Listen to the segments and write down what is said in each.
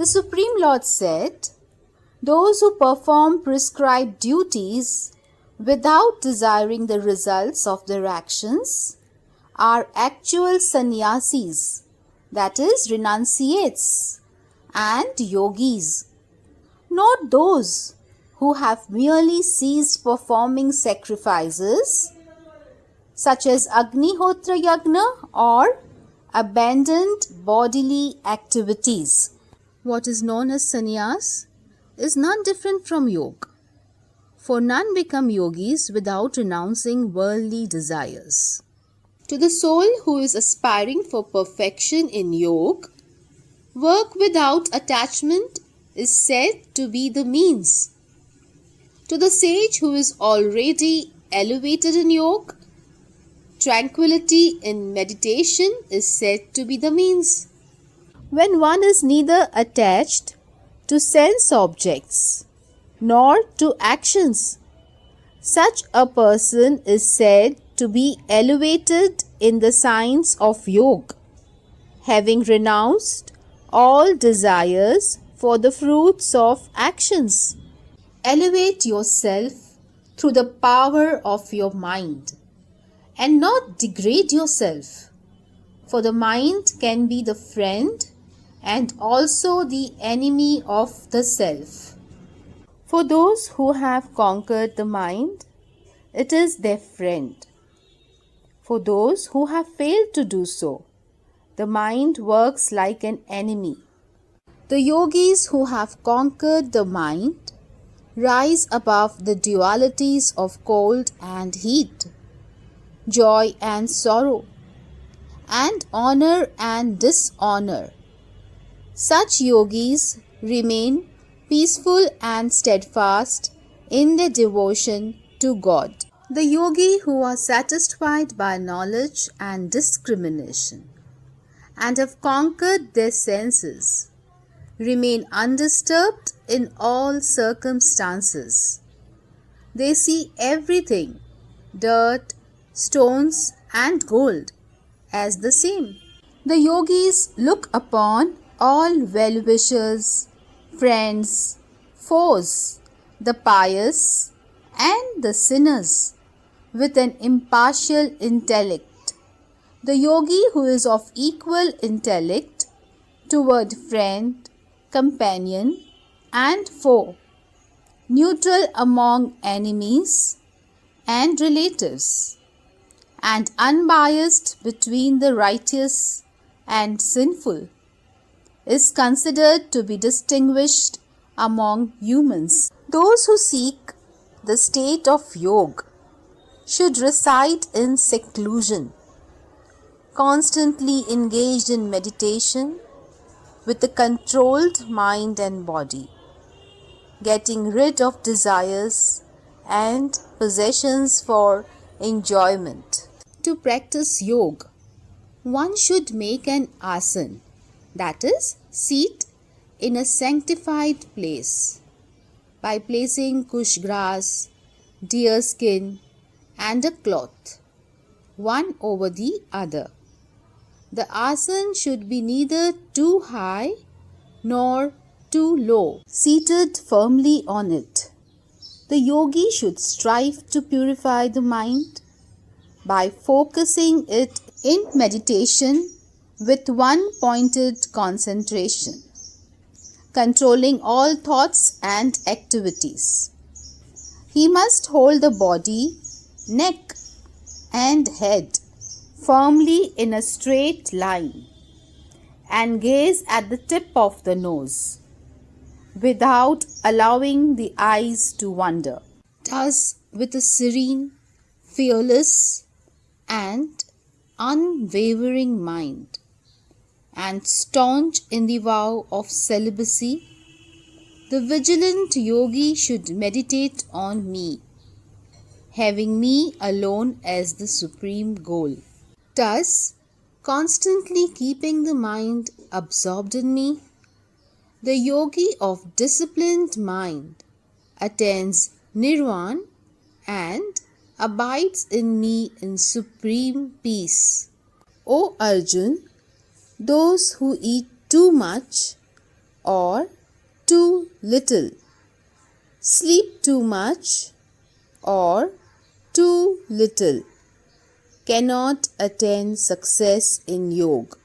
The Supreme Lord said, "Those who perform prescribed duties without desiring the results of their actions are actual sannyasis, that is, renunciates, and yogis, not those who have merely ceased performing sacrifices such as Agnihotra Yagna or abandoned bodily activities." What is known as sannyas is none different from yoga, for none become yogis without renouncing worldly desires. To the soul who is aspiring for perfection in yoga, work without attachment is said to be the means. To the sage who is already elevated in yoga, tranquility in meditation is said to be the means. When one is neither attached to sense objects nor to actions, such a person is said to be elevated in the science of yoga, having renounced all desires for the fruits of actions. Elevate yourself through the power of your mind and not degrade yourself, for the mind can be the friend and also the enemy of the self. For those who have conquered the mind, it is their friend. For those who have failed to do so, the mind works like an enemy. The yogis who have conquered the mind rise above the dualities of cold and heat, joy and sorrow, and honor and dishonor. Such yogis remain peaceful and steadfast in their devotion to God. The yogi who are satisfied by knowledge and discrimination and have conquered their senses remain undisturbed in all circumstances. They see everything, dirt, stones, and gold, as the same. The yogis look upon all well-wishers, friends, foes, the pious and the sinners with an impartial intellect. The yogi who is of equal intellect toward friend, companion and foe, neutral among enemies and relatives, and unbiased between the righteous and sinful, is considered to be distinguished among humans. Those who seek the state of yoga should reside in seclusion, constantly engaged in meditation with a controlled mind and body, getting rid of desires and possessions for enjoyment. To practice yoga, one should make an asana, that is, seat in a sanctified place, by placing kush grass, deer skin, and a cloth, one over the other. The asana should be neither too high nor too low. Seated firmly on it, the yogi should strive to purify the mind by focusing it in meditation with one-pointed concentration, controlling all thoughts and activities. He must hold the body, neck, and head firmly in a straight line and gaze at the tip of the nose without allowing the eyes to wander. Thus, with a serene, fearless, and unwavering mind, and staunch in the vow of celibacy, the vigilant yogi should meditate on me, having me alone as the supreme goal. Thus, constantly keeping the mind absorbed in me, the yogi of disciplined mind attains nirvana and abides in me in supreme peace. O Arjun, those who eat too much or too little, sleep too much or too little, cannot attain success in yoga.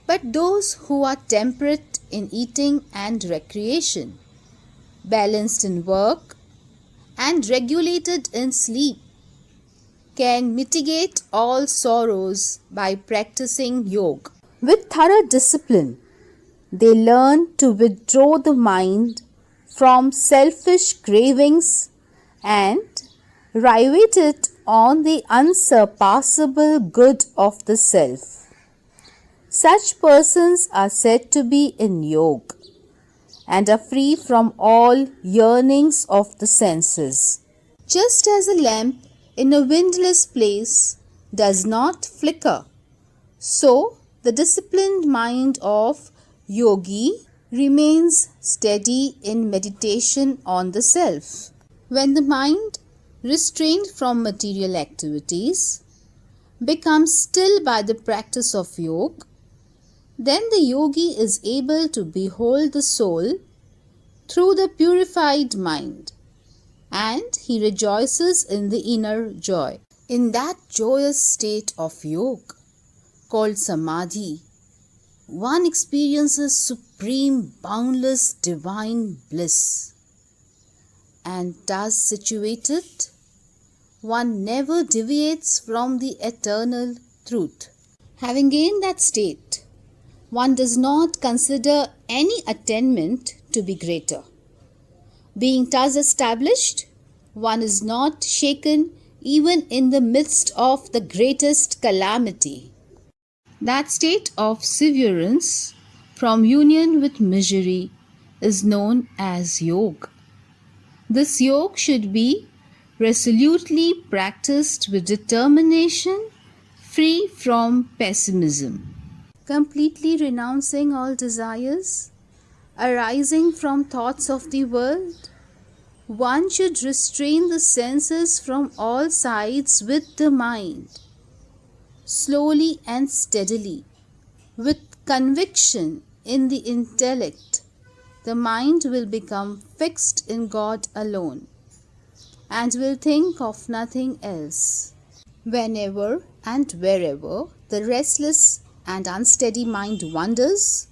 But those who are temperate in eating and recreation, balanced in work, and regulated in sleep, can mitigate all sorrows by practicing yoga. With thorough discipline, they learn to withdraw the mind from selfish cravings and rivet it on the unsurpassable good of the self. Such persons are said to be in yoga and are free from all yearnings of the senses. Just as a lamp in a windless place does not flicker, so the disciplined mind of yogi remains steady in meditation on the self. When the mind, restrained from material activities, becomes still by the practice of yoga, then the yogi is able to behold the soul through the purified mind, and he rejoices in the inner joy. In that joyous state of yoga, called samadhi, one experiences supreme, boundless, divine bliss. And thus situated, one never deviates from the eternal truth. Having gained that state, one does not consider any attainment to be greater. Being thus established, one is not shaken even in the midst of the greatest calamity. That state of severance from union with misery is known as yoga. This yoga should be resolutely practiced with determination, free from pessimism. Completely renouncing all desires arising from thoughts of the world, one should restrain the senses from all sides with the mind. Slowly and steadily, with conviction in the intellect, the mind will become fixed in God alone and will think of nothing else. Whenever and wherever the restless and unsteady mind wanders,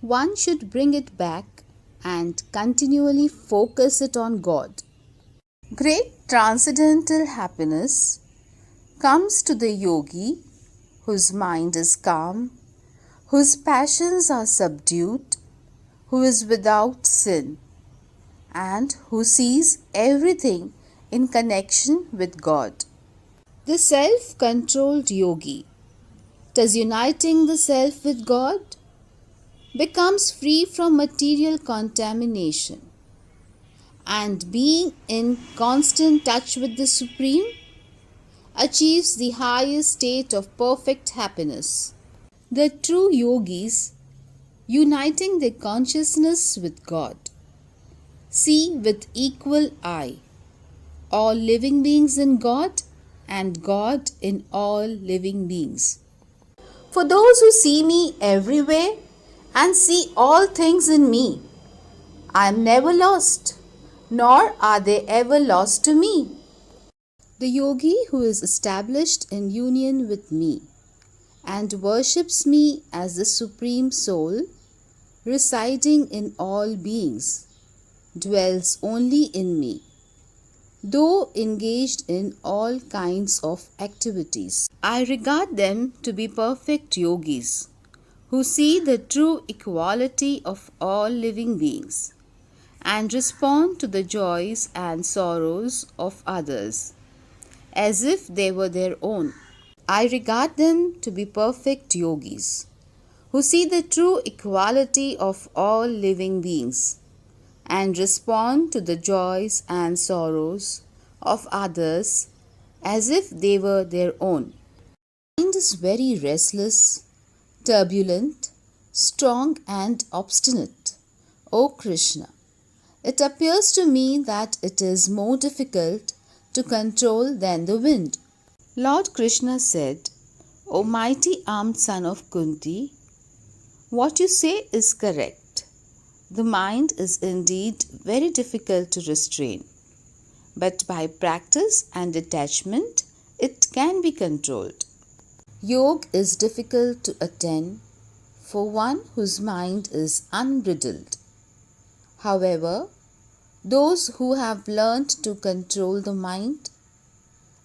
one should bring it back and continually focus it on God. Great transcendental happiness comes to the yogi whose mind is calm, whose passions are subdued, who is without sin, and who sees everything in connection with God. The self-controlled yogi, thus uniting the self with God, becomes free from material contamination, and being in constant touch with the Supreme, achieves the highest state of perfect happiness. The true yogis, uniting their consciousness with God, see with equal eye all living beings in God and God in all living beings. For those who see me everywhere and see all things in me, I am never lost, nor are they ever lost to me. The yogi who is established in union with me and worships me as the Supreme Soul, residing in all beings, dwells only in me, though engaged in all kinds of activities. I regard them to be perfect yogis who see the true equality of all living beings and respond to the joys and sorrows of others as if they were their own. I regard them to be perfect yogis who see the true equality of all living beings and respond to the joys and sorrows of others as if they were their own. The mind is very restless, turbulent, strong and obstinate. O Krishna, it appears to me that it is more difficult to control than the wind. Lord Krishna said, O mighty armed son of Kunti, what you say is correct. The mind is indeed very difficult to restrain, but by practice and detachment, it can be controlled. Yoga is difficult to attain for one whose mind is unbridled. However, those who have learned to control the mind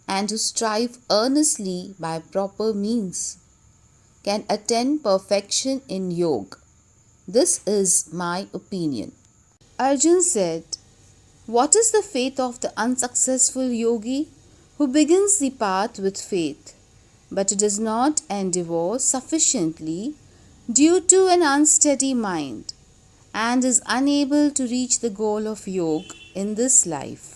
and who strive earnestly by proper means can attain perfection in yoga. This is my opinion. Arjun said, "What is the fate of the unsuccessful yogi who begins the path with faith, but does not endeavor sufficiently due to an unsteady mind and is unable to reach the goal of yoga in this life?"